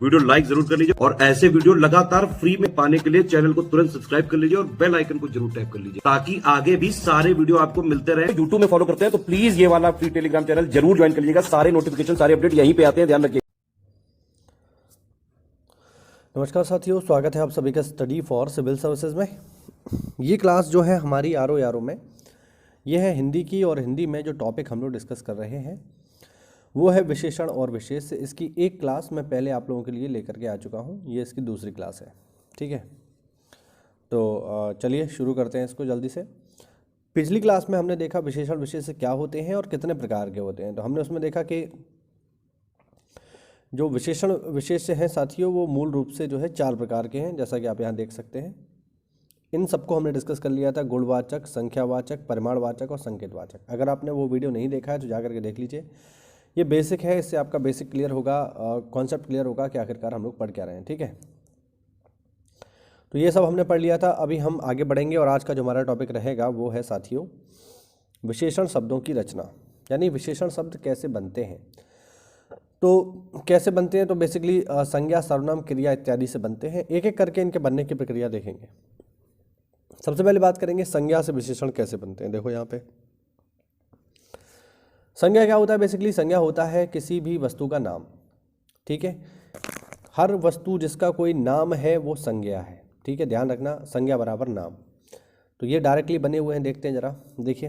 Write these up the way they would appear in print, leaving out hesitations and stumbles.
Video like जरूर कर लीजिए और ऐसे वीडियो लगातार फ्री में पाने के लिए चैनल को तुरंत सब्सक्राइब कर लीजिए और बेल आइकन को जरूर टैप कर लीजिए ताकि आगे भी सारे वीडियो आपको मिलते रहे। यूट्यूब में फॉलो करते हैं तो प्लीज ये वाला फ्री टेलीग्राम चैनल जरूर ज्वाइन कर लीजिएगा। सारे नोटिफिकेशन सारे अपडेट यहीं पे आते हैं, ध्यान रखिए। नमस्कार साथियों, स्वागत है आप सभी का स्टडी फॉर सिविल सर्विसेज में। ये क्लास जो है हमारी आरो यारो में ये है हिंदी की, और हिंदी में जो टॉपिक हम लोग डिस्कस कर रहे हैं वो है विशेषण और विशेष्य। इसकी एक क्लास मैं पहले आप लोगों के लिए लेकर के आ चुका हूँ, ये इसकी दूसरी क्लास है। ठीक है, तो चलिए शुरू करते हैं इसको जल्दी से। पिछली क्लास में हमने देखा विशेषण विशेष्य क्या होते हैं और कितने प्रकार के होते हैं। तो हमने उसमें देखा कि जो विशेषण विशेष्य हैं साथियों वो मूल रूप से जो है 4 प्रकार के हैं, जैसा कि आप यहाँ देख सकते हैं। इन सबको हमने डिस्कस कर लिया था, गुणवाचक, संख्यावाचक, परिमाणवाचक और संकेतवाचक। अगर आपने वो वीडियो नहीं देखा है तो जा करके देख लीजिए। ये बेसिक है, इससे आपका बेसिक क्लियर होगा, कॉन्सेप्ट क्लियर होगा कि आखिरकार हम लोग पढ़ क्या रहे हैं। ठीक है, तो ये सब हमने पढ़ लिया था। अभी हम आगे बढ़ेंगे और आज का जो हमारा टॉपिक रहेगा वो है साथियों विशेषण शब्दों की रचना, यानी विशेषण शब्द कैसे बनते हैं। तो कैसे बनते हैं, तो बेसिकली संज्ञा, सर्वनाम, क्रिया इत्यादि से बनते हैं। एक एक करके इनके बनने की प्रक्रिया देखेंगे। सबसे पहले बात करेंगे संज्ञा से विशेषण कैसे बनते हैं। देखो यहाँ पे संज्ञा क्या होता है। बेसिकली संज्ञा होता है किसी भी वस्तु का नाम। ठीक है, हर वस्तु जिसका कोई नाम है वो संज्ञा है। ठीक है, ध्यान रखना, संज्ञा बराबर नाम। तो ये डायरेक्टली बने हुए हैं, देखते हैं जरा। देखिए,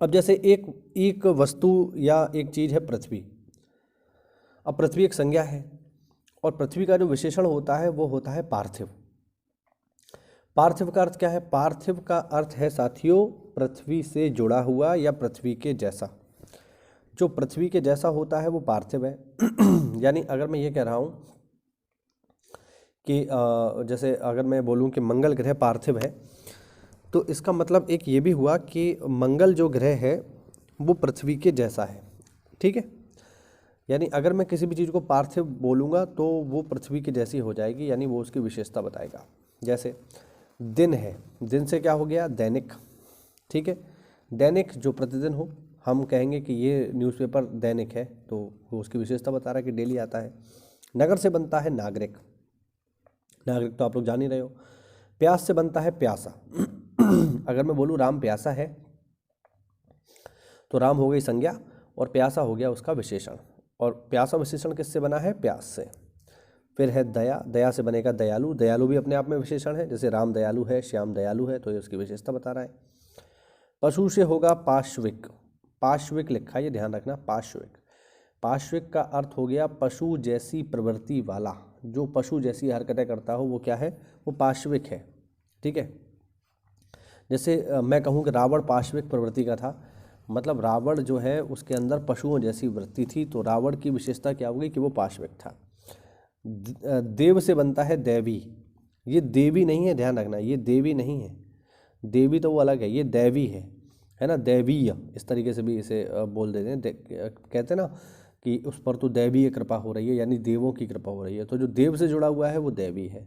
अब जैसे एक वस्तु या एक चीज़ है पृथ्वी। अब पृथ्वी एक संज्ञा है और पृथ्वी का जो विशेषण होता है वो होता है पार्थिव। पार्थिव का अर्थ क्या है? पार्थिव का अर्थ है साथियों पृथ्वी से जुड़ा हुआ या पृथ्वी के जैसा। जो पृथ्वी के जैसा होता है वो पार्थिव है। यानी अगर मैं ये कह रहा हूँ कि जैसे अगर मैं बोलूँ कि मंगल ग्रह पार्थिव है, तो इसका मतलब एक ये भी हुआ कि मंगल जो ग्रह है वो पृथ्वी के जैसा है। ठीक है, यानी अगर मैं किसी भी चीज़ को पार्थिव बोलूँगा तो वो पृथ्वी की जैसी हो जाएगी, यानी वो उसकी विशेषता बताएगा। जैसे दिन है, दिन से क्या हो गया? दैनिक। ठीक है, दैनिक जो प्रतिदिन हो, हम कहेंगे कि ये न्यूज़पेपर दैनिक है, तो वो उसकी विशेषता बता रहा है कि डेली आता है। नगर से बनता है नागरिक, नागरिक तो आप लोग जान ही रहे हो। प्यास से बनता है प्यासा। अगर मैं बोलूँ राम प्यासा है तो राम हो गई संज्ञा और प्यासा हो गया उसका विशेषण। और प्यासा विशेषण किससे बना है? प्यास से। फिर है दया, दया से बनेगा दयालु, दयालु भी अपने आप में विशेषण है। जैसे राम दयालु है, श्याम दयालु है, तो ये उसकी विशेषता बता रहा है। पशु से होगा पाश्विक, पाश्विक लिखा है, ये ध्यान रखना, पाश्विक। पाश्विक का अर्थ हो गया पशु जैसी प्रवृत्ति वाला। जो पशु जैसी हरकतें करता हो वो क्या है? वो पाश्विक है। ठीक है, जैसे मैं कहूँ कि रावण पाश्विक प्रवृत्ति का था, मतलब रावण जो है उसके अंदर पशुओं जैसी वृत्ति थी, तो रावण की विशेषता क्या होगी कि वो पाश्विक था। देव से बनता है दैवी, ये देवी नहीं है, ध्यान रखना, ये देवी नहीं है। देवी तो वो अलग है, ये दैवी है ना, दैवीय, इस तरीके से भी इसे बोल देते हैं। कहते हैं ना कि उस पर तो दैवीय कृपा हो रही है, यानी देवों की कृपा हो रही है। तो जो देव से जुड़ा हुआ है वो दैवी है।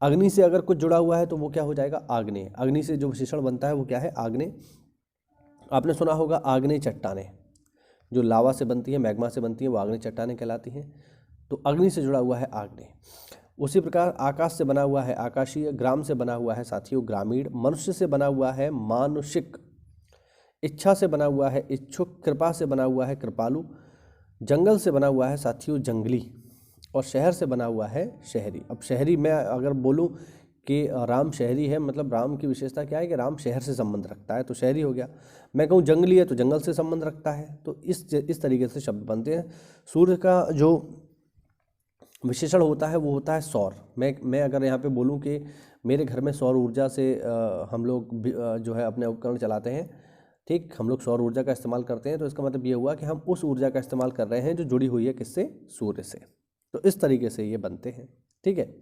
अग्नि से अगर कुछ जुड़ा हुआ है तो वो क्या हो जाएगा? आग्नेय। अग्नि से जो विशेषण बनता है वो क्या है? आग्नेय। आपने सुना होगा आग्नेय चट्टानें, जो लावा से बनती है, मैग्मा से बनती है, वो आग्नेय चट्टानें कहलाती हैं। तो अग्नि से जुड़ा हुआ है आग्नेय। उसी प्रकार आकाश से बना हुआ है आकाशीय, ग्राम से बना हुआ है साथियों ग्रामीण, मनुष्य से बना हुआ है मानुषिक, इच्छा से बना हुआ है इच्छुक, कृपा से बना हुआ है कृपालु, जंगल से बना हुआ है साथियों जंगली, और शहर से बना हुआ है शहरी। अब शहरी मैं अगर बोलूं कि राम शहरी है, मतलब राम की विशेषता क्या है कि राम शहर से संबंध रखता है, तो शहरी हो गया। मैं कहूँ जंगली है तो जंगल से संबंध रखता है। तो इस तरीके से शब्द बनते हैं। सूर्य का जो विशेषण होता है वो होता है सौर। मैं अगर यहाँ पे बोलूँ कि मेरे घर में सौर ऊर्जा से हम लोग जो है अपने उपकरण चलाते हैं, ठीक, हम लोग सौर ऊर्जा का इस्तेमाल करते हैं, तो इसका मतलब ये हुआ कि हम उस ऊर्जा का इस्तेमाल कर रहे हैं जो जुड़ी हुई है किससे? सूर्य से। तो इस तरीके से ये बनते हैं। ठीक है,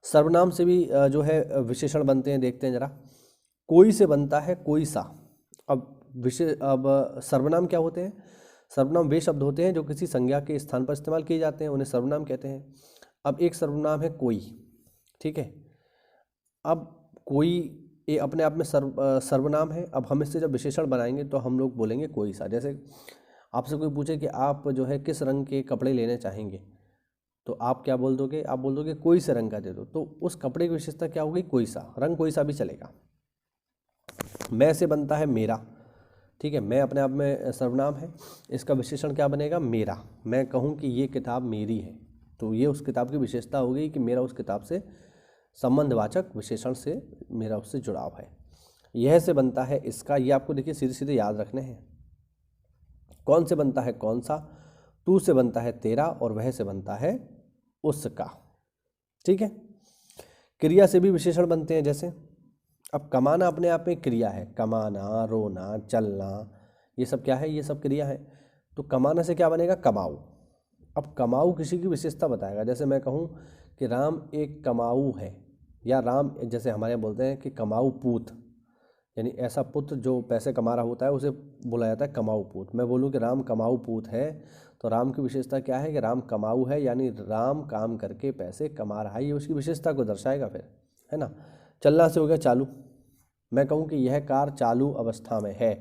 सर्वनाम से भी जो है विशेषण बनते हैं, देखते हैं जरा। कोई से बनता है कोई सा। अब सर्वनाम क्या होते हैं? सर्वनाम वे शब्द होते हैं जो किसी संज्ञा के स्थान पर इस्तेमाल किए जाते हैं, उन्हें सर्वनाम कहते हैं। अब एक सर्वनाम है कोई। ठीक है, अब कोई ये अपने आप में सर्वनाम है। अब हम इससे जब विशेषण बनाएंगे तो हम लोग बोलेंगे कोई सा। जैसे आपसे कोई पूछे कि आप जो है किस रंग के कपड़े लेने चाहेंगे, तो आप क्या बोल दोगे, आप बोल दोगे कोई से रंग का दे दो, तो उस कपड़े की विशेषता क्या हो गई, कोई सा रंग, कोई सा भी चलेगा। मैं से बनता है मेरा, ठीक है, मैं अपने आप में सर्वनाम है, इसका विशेषण क्या बनेगा, मेरा। मैं कहूँ कि ये किताब मेरी है, तो ये उस किताब की विशेषता हो गई कि मेरा उस किताब से संबंधवाचक विशेषण से मेरा उससे जुड़ाव है। यह से बनता है इसका, ये आपको देखिए सीधे सीधे याद रखने हैं। कौन से बनता है कौन सा, तू से बनता है तेरा, और वह से बनता है उसका, ठीक है। क्रिया से भी विशेषण बनते हैं, जैसे अब कमाना अपने आप में क्रिया है, कमाना, रोना, चलना, ये सब क्या है, ये सब क्रिया है। तो कमाना से क्या बनेगा, कमाऊ। अब कमाऊ किसी की विशेषता बताएगा, जैसे मैं कहूँ कि राम एक कमाऊ है, या राम, जैसे हमारे यहाँ बोलते हैं कि कमाऊ पूत, यानी ऐसा पुत्र जो पैसे कमा रहा होता है उसे बोला जाता है कमाऊ पूत। मैं बोलूँ कि राम कमाऊ पूत है, तो राम की विशेषता क्या है कि राम कमाऊ है, यानी राम काम करके पैसे कमा रहा है, ये उसकी विशेषता को दर्शाएगा फिर, है ना। चलना से हो गया चालू। मैं कहूँ कि यह कार चालू अवस्था में है,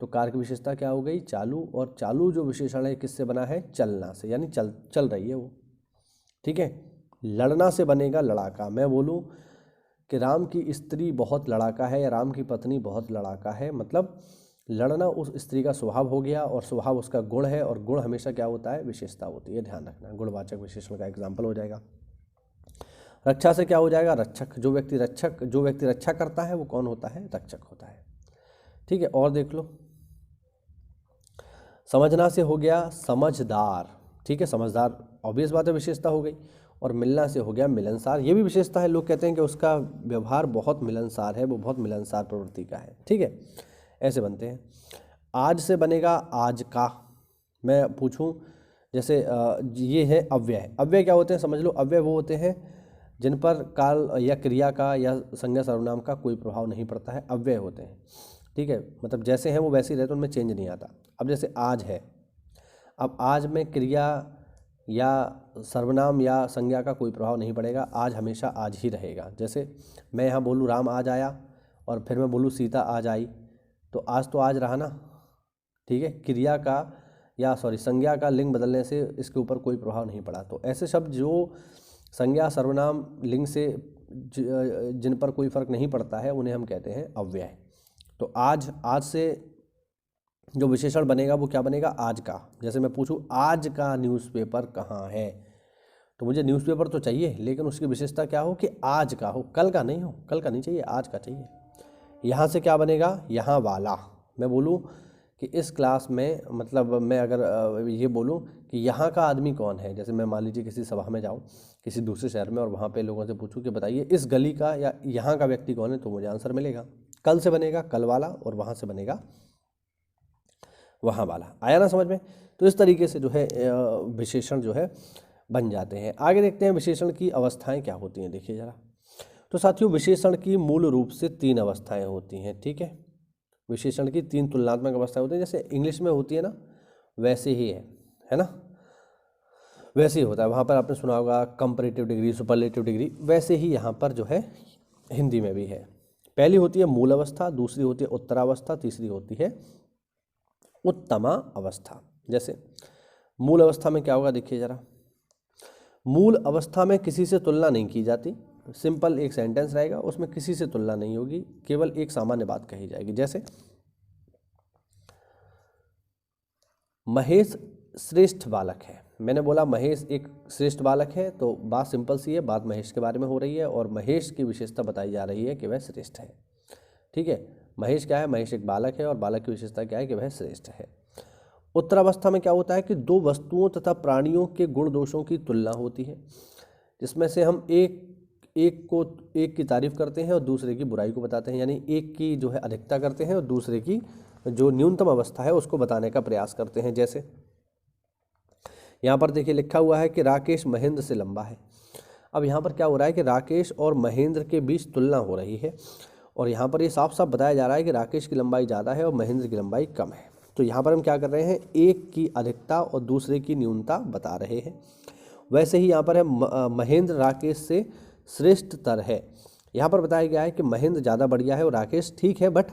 तो कार की विशेषता क्या हो गई, चालू, और चालू जो विशेषण है किससे बना है, चलना से, यानी चल रही है वो, ठीक है। लड़ना से बनेगा लड़ाका। मैं बोलूँ कि राम की स्त्री बहुत लड़ाका है, या राम की पत्नी बहुत लड़ाका है, मतलब लड़ना उस स्त्री का स्वभाव हो गया, और स्वभाव उसका गुण है, और गुण हमेशा क्या होता है, विशेषता होती है, ध्यान रखना, गुणवाचक विशेषण का एग्जाम्पल हो जाएगा। रक्षा से क्या हो जाएगा, रक्षक। जो व्यक्ति रक्षा करता है वो कौन होता है, रक्षक होता है, ठीक है। और देख लो, समझना से हो गया समझदार, ठीक है, समझदार ऑब्वियस बात है, विशेषता हो गई। और मिलना से हो गया मिलनसार, ये भी विशेषता है, लोग कहते हैं कि उसका व्यवहार बहुत मिलनसार है, वो बहुत मिलनसार प्रवृत्ति का है, ठीक है, ऐसे बनते हैं। आज से बनेगा आज का। मैं पूछूं, जैसे ये है अव्यय। अव्यय क्या होते हैं, समझ लो, अव्यय वो होते हैं जिन पर काल या क्रिया का या संज्ञा सर्वनाम का कोई प्रभाव नहीं पड़ता है, अव्यय होते हैं, ठीक है, मतलब जैसे हैं वो वैसे ही रहते, उनमें चेंज नहीं आता। अब जैसे आज है, अब आज में क्रिया या सर्वनाम या संज्ञा का कोई प्रभाव नहीं पड़ेगा, आज हमेशा आज ही रहेगा। जैसे मैं यहाँ बोलूँ राम आज आया, और फिर मैं बोलूँ सीता आज आई, तो आज तो आज रहा ना, ठीक है, क्रिया का या संज्ञा का लिंग बदलने से इसके ऊपर कोई प्रभाव नहीं पड़ा। तो ऐसे शब्द जो संज्ञा सर्वनाम लिंग से जिन पर कोई फर्क नहीं पड़ता है उन्हें हम कहते हैं अव्यय। तो आज से जो विशेषण बनेगा वो क्या बनेगा, आज का। जैसे मैं पूछूं आज का न्यूज़पेपर कहाँ है, तो मुझे न्यूज़पेपर तो चाहिए, लेकिन उसकी विशेषता क्या हो कि आज का हो, कल का नहीं हो, कल का नहीं चाहिए, आज का चाहिए। यहाँ से क्या बनेगा, यहाँ वाला। मैं बोलूँ कि इस क्लास में, मतलब मैं अगर ये बोलूँ कि यहाँ का आदमी कौन है, जैसे मैं मान लीजिए किसी सभा में जाऊँ किसी दूसरे शहर में, और वहाँ पे लोगों से पूछूँ कि बताइए इस गली का या यहाँ का व्यक्ति कौन है, तो मुझे आंसर मिलेगा। कल से बनेगा कल वाला, और वहाँ से बनेगा वहाँ वाला। आया ना समझ में। तो इस तरीके से जो है विशेषण जो है बन जाते हैं। आगे देखते हैं विशेषण की अवस्थाएं क्या होती हैं, देखिए ज़रा। तो साथियों, विशेषण की मूल रूप से 3 अवस्थाएं होती हैं, ठीक है। विशेषण की 3 तुलनात्मक अवस्थाएं होती हैं, जैसे इंग्लिश में होती है ना, वैसे ही है ना, वैसे ही होता है। वहाँ पर आपने सुना होगा कंपैरेटिव डिग्री, सुपरलेटिव डिग्री, वैसे ही यहाँ पर जो है हिंदी में भी है। पहली होती है मूल अवस्था, दूसरी होती है उत्तरावस्था, तीसरी होती है उत्तमा अवस्था। जैसे मूल अवस्था में क्या होगा, देखिए जरा। मूल अवस्था में किसी से तुलना नहीं की जाती, सिंपल एक सेंटेंस रहेगा, उसमें किसी से तुलना नहीं होगी, केवल एक सामान्य बात कही जाएगी। जैसे महेश श्रेष्ठ बालक है, मैंने बोला महेश एक श्रेष्ठ बालक है, तो बात सिंपल सी है, बात महेश के बारे में हो रही है, और महेश की विशेषता बताई जा रही है कि वह श्रेष्ठ है, ठीक है। महेश क्या है, महेश एक बालक है, और बालक की विशेषता क्या है कि वह श्रेष्ठ है। उत्तरावस्था में क्या होता है कि 2 वस्तुओं तथा प्राणियों के गुण दोषों की तुलना होती है, जिसमें से हम एक की तारीफ करते हैं और दूसरे की बुराई को बताते हैं, यानी एक की जो है अधिकता करते हैं और दूसरे की जो न्यूनतम अवस्था है उसको बताने का प्रयास करते हैं। जैसे यहाँ पर देखिए लिखा हुआ है कि राकेश महेंद्र से लंबा है। अब यहाँ पर क्या हो रहा है कि राकेश और महेंद्र के बीच तुलना हो रही है, और यहाँ पर ये साफ साफ बताया जा रहा है कि राकेश की लंबाई ज़्यादा है और महेंद्र की लंबाई कम है। तो यहाँ पर हम क्या कर रहे हैं, एक की अधिकता और दूसरे की न्यूनता बता रहे हैं। वैसे ही यहाँ पर है महेंद्र राकेश से श्रेष्ठतर है। यहाँ पर बताया गया है कि महेंद्र ज़्यादा बढ़िया है और राकेश ठीक है, बट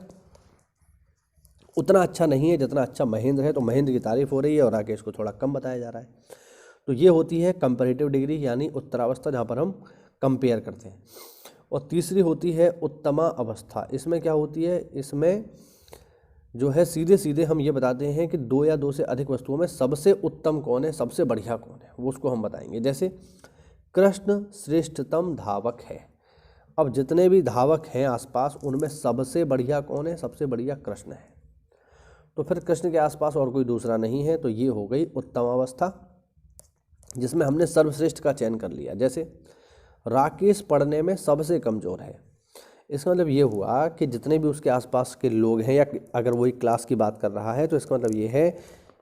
उतना अच्छा नहीं है जितना अच्छा महेंद्र है। तो महेंद्र की तारीफ हो रही है और राकेश को थोड़ा कम बताया जा रहा है। तो ये होती है कंपैरेटिव डिग्री यानी उत्तरावस्था, जहाँ पर हम कंपेयर करते हैं। और तीसरी होती है उत्तमा अवस्था। इसमें क्या होती है, इसमें जो है सीधे सीधे हम ये बताते हैं कि दो या दो से अधिक वस्तुओं में सबसे उत्तम कौन है, सबसे बढ़िया कौन है, वो उसको हम बताएंगे। जैसे कृष्ण श्रेष्ठतम धावक है। अब जितने भी धावक हैं आसपास उनमें सबसे बढ़िया कौन है, सबसे बढ़िया कृष्ण है। तो फिर कृष्ण के आसपास और कोई दूसरा नहीं है, तो ये हो गई उत्तम अवस्था, जिसमें हमने सर्वश्रेष्ठ का चयन कर लिया। जैसे राकेश पढ़ने में सबसे कमज़ोर है। इसका मतलब ये हुआ कि जितने भी उसके आसपास के लोग हैं, या अगर वही क्लास की बात कर रहा है तो इसका मतलब ये है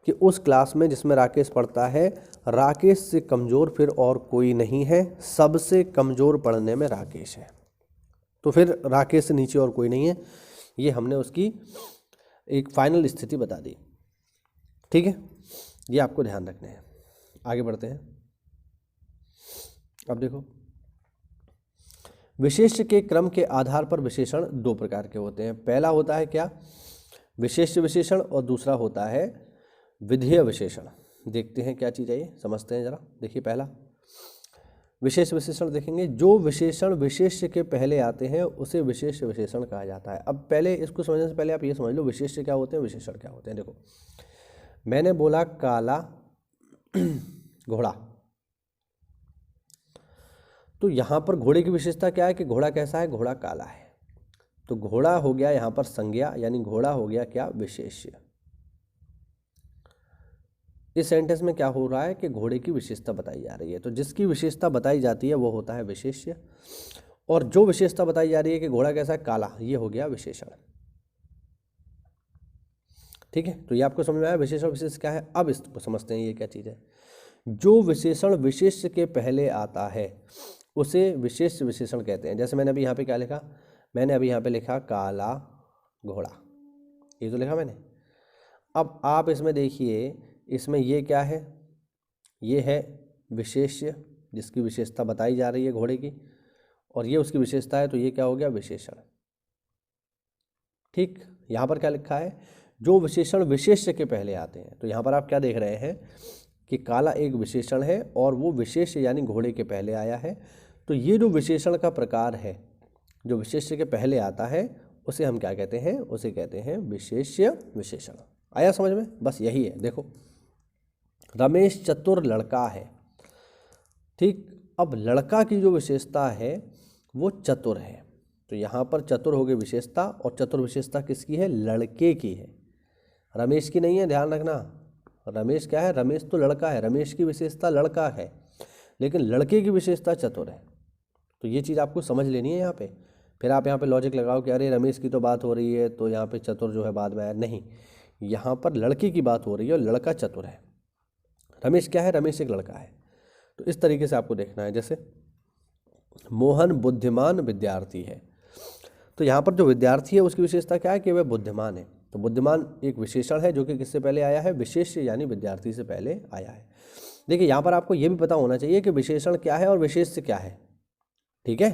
कि उस क्लास में जिसमें राकेश पढ़ता है, राकेश से कमज़ोर फिर और कोई नहीं है, सबसे कमज़ोर पढ़ने में राकेश है। तो फिर राकेश से नीचे और कोई नहीं है, ये हमने उसकी एक फाइनल स्थिति बता दी। ठीक है, ये आपको ध्यान रखना है। आगे बढ़ते हैं। अब देखो, विशेष्य के क्रम के आधार पर विशेषण दो प्रकार के होते हैं। पहला होता है क्या, विशेष्य विशेषण, और दूसरा होता है विधेय विशेषण। देखते हैं क्या चीज़ है ये, समझते हैं जरा। देखिए, पहला विशेष विशेषण देखेंगे। जो विशेषण विशेष्य के पहले आते हैं उसे विशेष विशेषण कहा जाता है। अब पहले इसको समझने से पहले आप ये समझ लो विशेष्य क्या होते हैं, विशेषण क्या होते हैं। देखो, मैंने बोला काला घोड़ा, तो यहाँ पर घोड़े की विशेषता क्या है कि घोड़ा कैसा है, घोड़ा काला है। तो घोड़ा हो गया यहाँ पर संज्ञा, यानी घोड़ा हो गया क्या, विशेष्य। इस सेंटेंस में क्या हो रहा है कि घोड़े की विशेषता बताई जा रही है। तो जिसकी विशेषता बताई जाती है वो होता है विशेष्य, और जो विशेषता बताई जा रही है कि घोड़ा कैसा है, काला, ये हो गया विशेषण। ठीक है, तो ये आपको समझ में आया विशेषण विशेष क्या है। अब इसको समझते हैं ये क्या चीज़ है। जो विशेषण विशेष्य के पहले आता है उसे विशेष विशेषण कहते हैं। जैसे मैंने अभी यहाँ पे क्या लिखा, मैंने अभी यहाँ पे लिखा काला घोड़ा, ये तो लिखा मैंने। अब आप इसमें देखिए, इसमें ये क्या है, ये है विशेष्य जिसकी विशेषता बताई जा रही है घोड़े की, और ये उसकी विशेषता है, तो ये क्या हो गया, विशेषण। ठीक, यहाँ पर क्या लिखा है, जो विशेषण विशेष्य के पहले आते हैं। तो यहाँ पर आप क्या देख रहे हैं कि काला एक विशेषण है और वो विशेष्य यानी घोड़े के पहले आया है। तो ये जो विशेषण का प्रकार है जो विशेष्य के पहले आता है उसे हम क्या कहते हैं, उसे कहते हैं विशेष्य विशेषण। आया समझ में, बस यही है। देखो, रमेश चतुर लड़का है। ठीक, अब लड़का की जो विशेषता है वो चतुर है, तो यहाँ पर चतुर हो गई विशेषता, और चतुर विशेषता किसकी है, लड़के की है, रमेश की नहीं है, ध्यान रखना। रमेश क्या है, रमेश तो लड़का है, रमेश की विशेषता लड़का है, लेकिन लड़के की विशेषता चतुर है। तो ये चीज़ आपको समझ लेनी है यहाँ पे। फिर आप यहाँ पे लॉजिक लगाओ कि अरे रमेश की तो बात हो रही है तो यहाँ पे चतुर जो है बाद में आया, नहीं, यहाँ पर लड़के की बात हो रही है और लड़का चतुर है। रमेश क्या है, रमेश एक लड़का है। तो इस तरीके से आपको देखना है। जैसे मोहन बुद्धिमान विद्यार्थी है, तो यहाँ पर जो विद्यार्थी है उसकी विशेषता क्या है कि वह बुद्धिमान है। तो बुद्धिमान एक विशेषण है जो कि किससे पहले आया है, विशेष्य यानी विद्यार्थी से पहले आया है। देखिए, यहाँ पर आपको ये भी पता होना चाहिए कि विशेषण क्या है और विशेष्य क्या है। ठीक है,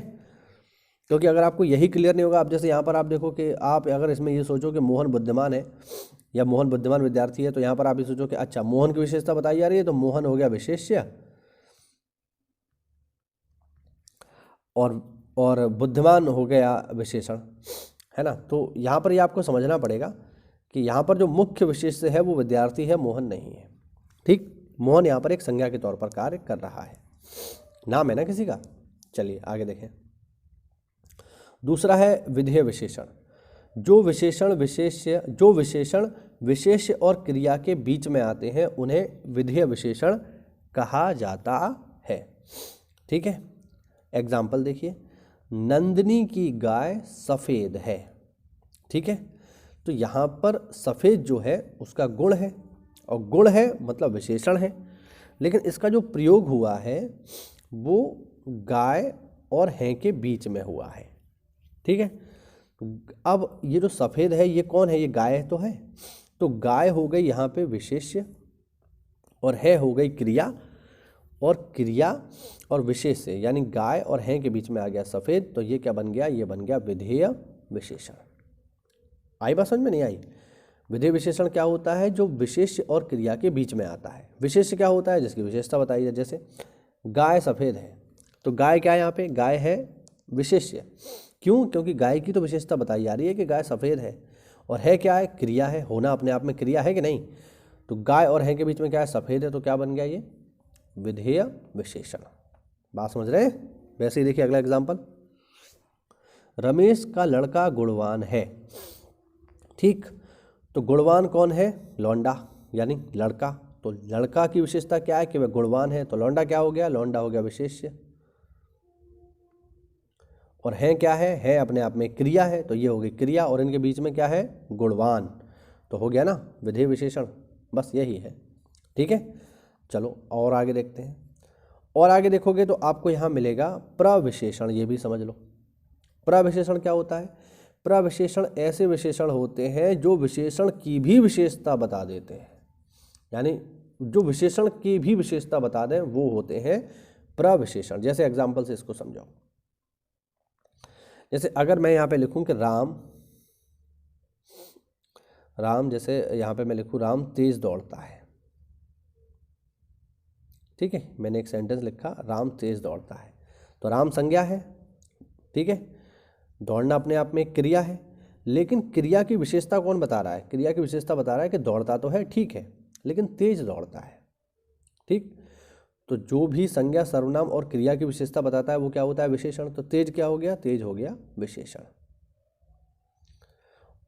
क्योंकि अगर आपको यही क्लियर नहीं होगा, आप जैसे यहाँ पर आप देखो कि आप अगर इसमें ये सोचो कि मोहन बुद्धिमान है या मोहन बुद्धिमान विद्यार्थी है, तो यहाँ पर आप ये सोचो कि अच्छा मोहन की विशेषता बताई जा रही है तो मोहन हो गया विशेष्य और बुद्धिमान हो गया विशेषण, है ना। तो यहाँ पर ये आपको समझना पड़ेगा कि यहाँ पर जो मुख्य विशेष्य है वो विद्यार्थी है, मोहन नहीं है। ठीक, मोहन यहाँ पर एक संज्ञा के तौर पर कार्य कर रहा है, नाम है ना किसी का। चलिए आगे देखें। दूसरा है विधेय विशेषण। जो विशेषण विशेष्य और क्रिया के बीच में आते हैं उन्हें विधेय विशेषण कहा जाता है। ठीक है, एग्जाम्पल देखिए, नंदिनी की गाय सफ़ेद है। ठीक है, तो यहाँ पर सफ़ेद जो है उसका गुण है, और गुण है मतलब विशेषण है, लेकिन इसका जो प्रयोग हुआ है वो गाय और हैं के बीच में हुआ है। ठीक है, अब ये जो सफ़ेद है ये कौन है, ये गाय तो है, तो गाय हो गई यहाँ पे विशेष्य, और है हो गई क्रिया, और क्रिया और विशेष्य यानी गाय और हैं के बीच में आ गया सफ़ेद, तो ये क्या बन गया, ये बन गया विधेय विशेषण। आई बात समझ में, नहीं आई? विधेय विशेषण क्या होता है? जो विशेष्य और क्रिया के बीच में आता है। विशेष्य क्या होता है? जिसकी विशेषता बताई जाए, जैसे गाय सफ़ेद है, तो गाय क्या है यहाँ पे? गाय है विशेष्य। क्यों? क्योंकि गाय की तो विशेषता बताई जा रही है कि गाय सफ़ेद है, और है क्या है? क्रिया है, होना अपने आप में क्रिया है कि नहीं? तो गाय और है के बीच में क्या है? सफ़ेद है, तो क्या बन गया ये? विधेय विशेषण। बात समझ रहे हैं? वैसे ही देखिए अगला एग्जाम्पल, रमेश का लड़का गुणवान है। ठीक, तो गुणवान कौन है? लौंडा, यानी लड़का। तो लड़का की विशेषता क्या है? कि वह गुणवान है। तो लौंडा क्या हो गया? लौंडा हो गया विशेष्य। और है क्या है अपने आप में क्रिया है, तो ये हो गई क्रिया, और इनके बीच में क्या है? गुणवान। तो हो गया ना विधेय विशेषण। बस यही है। ठीक है, चलो और आगे देखते हैं। और आगे देखोगे तो आपको यहाँ मिलेगा प्रविशेषण। ये भी समझ लो, प्रविशेषण क्या होता है? प्रविशेषण ऐसे विशेषण होते हैं जो विशेषण की भी विशेषता बता देते हैं, यानी जो विशेषण की भी विशेषता बता दें वो होते हैं प्रविशेषण। जैसे एग्जाम्पल से इसको समझाओ। जैसे अगर मैं यहाँ पे लिखूं कि राम, जैसे यहाँ पे मैं लिखूं राम तेज दौड़ता है। ठीक है, मैंने एक सेंटेंस लिखा राम तेज दौड़ता है, तो राम संज्ञा है। ठीक है, दौड़ना अपने आप में एक क्रिया है, लेकिन क्रिया की विशेषता कौन बता रहा है? क्रिया की विशेषता बता रहा है कि दौड़ता तो है, ठीक है, लेकिन तेज दौड़ता है। ठीक, तो जो भी संज्ञा, सर्वनाम और क्रिया की विशेषता बताता है वो क्या होता है? विशेषण। तो तेज क्या हो गया? तेज हो गया विशेषण।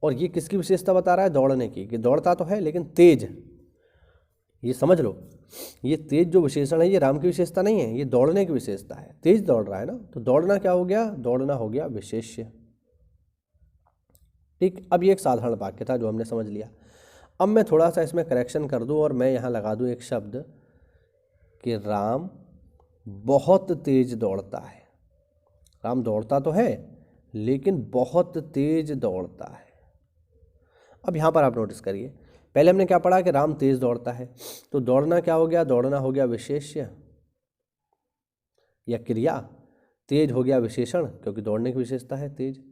और ये किसकी विशेषता बता रहा है? दौड़ने की, कि दौड़ता तो है लेकिन तेज। ये समझ लो, ये तेज जो विशेषण है ये राम की विशेषता नहीं है, ये दौड़ने की विशेषता है। तेज दौड़ रहा है ना, तो दौड़ना क्या हो गया? दौड़ना हो गया विशेष्य। ठीक, अब ये एक साधारण वाक्य था जो हमने समझ लिया। अब मैं थोड़ा सा इसमें करेक्शन कर दूं और मैं यहाँ लगा दूं एक शब्द कि राम बहुत तेज दौड़ता है। राम दौड़ता तो है लेकिन बहुत तेज दौड़ता है। अब यहाँ पर आप नोटिस करिए, पहले हमने क्या पढ़ा कि राम तेज दौड़ता है, तो दौड़ना क्या हो गया? दौड़ना हो गया विशेष्य या क्रिया। तेज हो गया विशेषण, क्योंकि दौड़ने की विशेषता है तेज।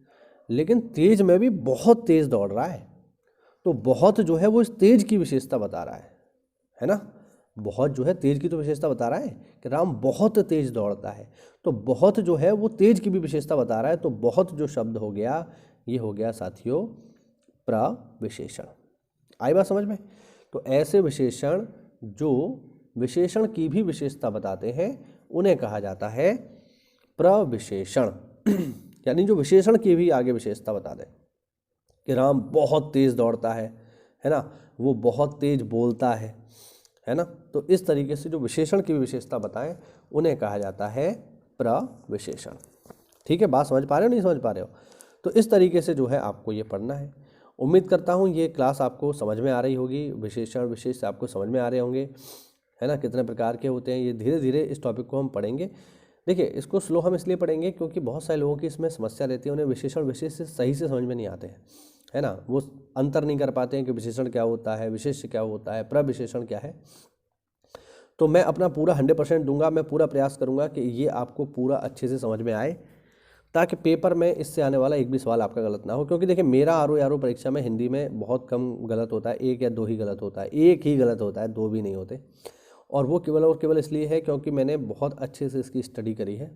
लेकिन तेज में भी बहुत तेज दौड़ रहा है, तो बहुत जो है वो इस तेज की विशेषता बता रहा है ना? बहुत जो है तेज की तो विशेषता बता रहा है कि राम बहुत तेज दौड़ता है, तो बहुत जो है वो तेज की भी विशेषता बता रहा है। तो बहुत जो शब्द हो गया ये हो गया साथियों प्रविशेषण। आई बात समझ में? तो ऐसे विशेषण जो विशेषण की भी विशेषता बताते हैं उन्हें कहा जाता है प्रविशेषण। यानी जो विशेषण की भी आगे विशेषता बता दें कि राम बहुत तेज दौड़ता है ना, वो बहुत तेज बोलता है ना, तो इस तरीके से जो विशेषण की भी विशेषता बताएं उन्हें कहा जाता है प्रविशेषण। ठीक है, बात समझ पा रहे हो नहीं समझ पा रहे हो? तो इस तरीके से जो है आपको ये पढ़ना है। उम्मीद करता हूँ ये क्लास आपको समझ में आ रही होगी, विशेषण विशेष आपको समझ में आ रहे होंगे, है ना, कितने प्रकार के होते हैं। ये धीरे धीरे इस टॉपिक को हम पढ़ेंगे। देखिए, इसको स्लो हम इसलिए पढ़ेंगे क्योंकि बहुत सारे लोगों की इसमें समस्या रहती है, उन्हें विशेषण विशेष सही से समझ में नहीं आते हैं, है ना, वो अंतर नहीं कर पाते हैं कि विशेषण क्या होता है, विशेष क्या होता है, प्रविशेषण क्या है। तो मैं अपना पूरा 100% दूंगा, मैं पूरा प्रयास करूंगा कि ये आपको पूरा अच्छे से समझ में आए, ताकि पेपर में इससे आने वाला एक भी सवाल आपका गलत ना हो। क्योंकि देखिए, मेरा आरओ परीक्षा में हिंदी में बहुत कम गलत होता है, 1 या 2 ही गलत होता है, 1 ही गलत होता है, 2 भी नहीं होते। और वो केवल और केवल इसलिए है क्योंकि मैंने बहुत अच्छे से इसकी स्टडी करी है।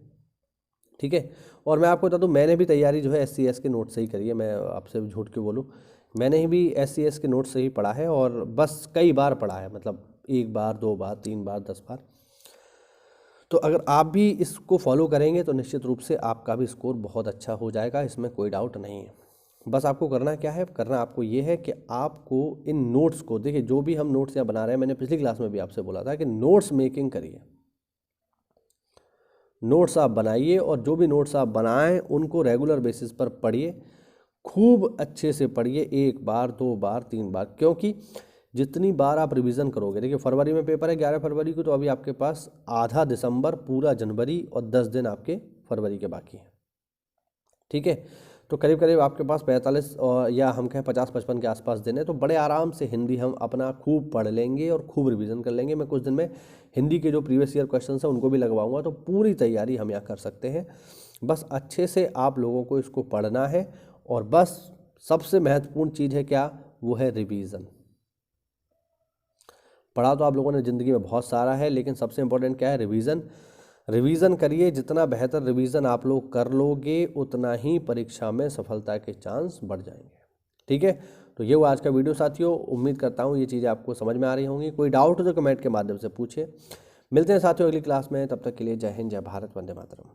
ठीक है, और मैं आपको बता दूं, मैंने भी तैयारी जो है SCS के नोट से ही करी है। मैं आपसे झूठ क्यों बोलूं, मैंने भी SCS के नोट से ही पढ़ा है, और बस कई बार पढ़ा है, मतलब 1 बार 2 बार 3 बार 10 बार। तो अगर आप भी इसको फॉलो करेंगे तो निश्चित रूप से आपका भी स्कोर बहुत अच्छा हो जाएगा, इसमें कोई डाउट नहीं है। बस आपको करना क्या है? करना आपको ये है कि आपको इन नोट्स को, देखिए जो भी हम नोट्स यहाँ बना रहे हैं, मैंने पिछली क्लास में भी आपसे बोला था कि नोट्स मेकिंग करिए, नोट्स आप बनाइए, और जो भी नोट्स आप बनाएं उनको रेगुलर बेसिस पर पढ़िए, खूब अच्छे से पढ़िए, 1 बार 2 बार 3 बार, क्योंकि जितनी बार आप रिवीजन करोगे, देखिए फरवरी में पेपर है 11 फरवरी को, तो अभी आपके पास आधा दिसंबर, पूरा जनवरी और 10 दिन आपके फरवरी के बाकी हैं। ठीक है, तो करीब करीब आपके पास 45 या हम कहें 50-55 के आसपास दिन है। तो बड़े आराम से हिंदी हम अपना खूब पढ़ लेंगे और खूब रिवीजन कर लेंगे। मैं कुछ दिन में हिंदी के जो प्रीवियस ईयर क्वेश्चन हैं उनको भी लगवाऊंगा, तो पूरी तैयारी हम यहाँ कर सकते हैं। बस अच्छे से आप लोगों को इसको पढ़ना है, और बस सबसे महत्वपूर्ण चीज़ है क्या? वो है रिवीजन। पढ़ा तो आप लोगों ने ज़िंदगी में बहुत सारा है, लेकिन सबसे इम्पोर्टेंट क्या है? रिवीजन। रिवीजन करिए, जितना बेहतर रिवीजन आप लोग कर लोगे उतना ही परीक्षा में सफलता के चांस बढ़ जाएंगे। ठीक है, तो ये वो आज का वीडियो साथियों। उम्मीद करता हूँ ये चीज़ें आपको समझ में आ रही होंगी। कोई डाउट हो तो कमेंट के माध्यम से पूछे। मिलते हैं साथियों अगली क्लास में, तब तक के लिए जय हिंद, जय भारत, वंदे मातरम।